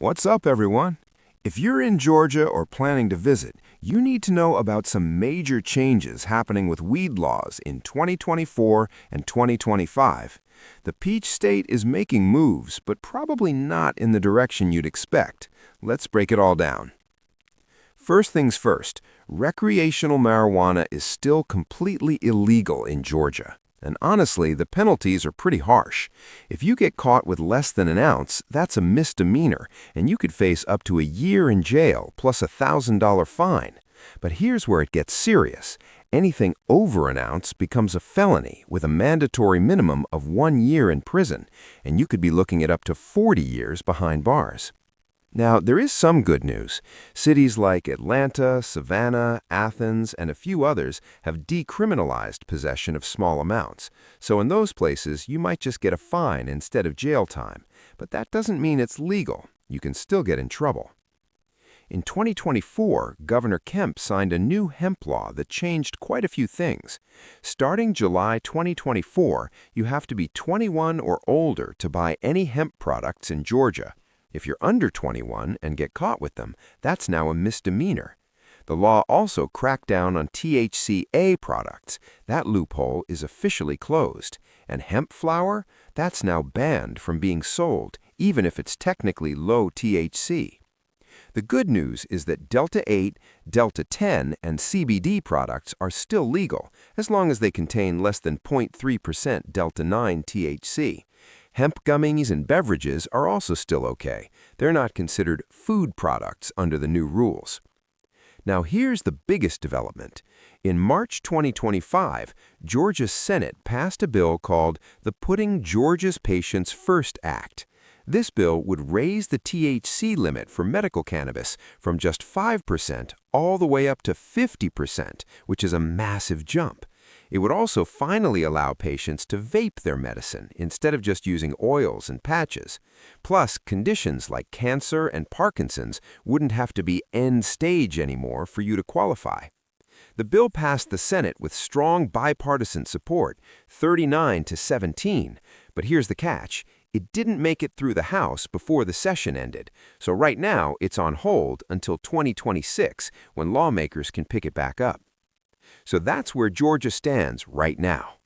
What's up, everyone? If you're in Georgia or planning to visit, you need to know about some major changes happening with weed laws in 2024 and 2025. The Peach State is making moves, but probably not in the direction you'd expect. Let's break it all down. First things first, recreational marijuana is still completely illegal in Georgia. And honestly, the penalties are pretty harsh. If you get caught with less than an ounce, that's a misdemeanor, and you could face up to a year in jail plus a $1,000 fine. But here's where it gets serious. Anything over an ounce becomes a felony with a mandatory minimum of 1 year in prison, and you could be looking at up to 40 years behind bars. Now, there is some good news. Cities like Atlanta, Savannah, Athens, and a few others have decriminalized possession of small amounts. So in those places, you might just get a fine instead of jail time. But that doesn't mean it's legal. You can still get in trouble. In 2024, Governor Kemp signed a new hemp law that changed quite a few things. Starting July 2024, you have to be 21 or older to buy any hemp products in Georgia. If you're under 21 and get caught with them, that's now a misdemeanor. The law also cracked down on THCA products. That loophole is officially closed. And hemp flower? That's now banned from being sold, even if it's technically low THC. The good news is that Delta 8, Delta 10, and CBD products are still legal, as long as they contain less than 0.3% Delta 9 THC. Hemp gummies and beverages are also still okay. They're not considered food products under the new rules. Now here's the biggest development. In March 2025, Georgia's Senate passed a bill called the Putting Georgia's Patients First Act. This bill would raise the THC limit for medical cannabis from just 5% all the way up to 50%, which is a massive jump. It would also finally allow patients to vape their medicine instead of just using oils and patches. Plus, conditions like cancer and Parkinson's wouldn't have to be end stage anymore for you to qualify. The bill passed the Senate with strong bipartisan support, 39-17. But here's the catch. It didn't make it through the House before the session ended. So right now, it's on hold until 2026, when lawmakers can pick it back up. So that's where Georgia stands right now.